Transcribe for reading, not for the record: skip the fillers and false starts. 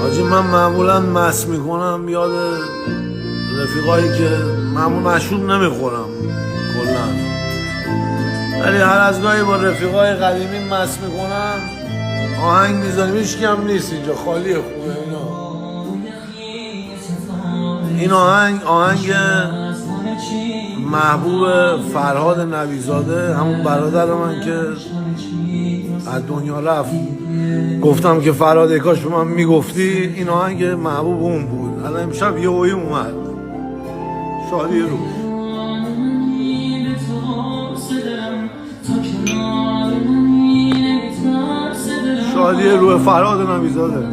حاجی من معمولا مست میکنم یاد رفیقایی که معمول مشروب نمیخورم کلا، ولی هر از گاهی با رفیقای قدیمی مست میکنم آهنگ میذاریم. هیچکی هم نیست اینجا، خالیه، خوبه این آهنگ محبوب فرهاد نویزاده، همون برادر من که از دنیا رفت. گفتم که فرهاد کاش به من میگفتی، این آهنگ محبوب اون بود. الان امشب یه اوی اومد، شادی رو شادی روح فرهاد نویزاده.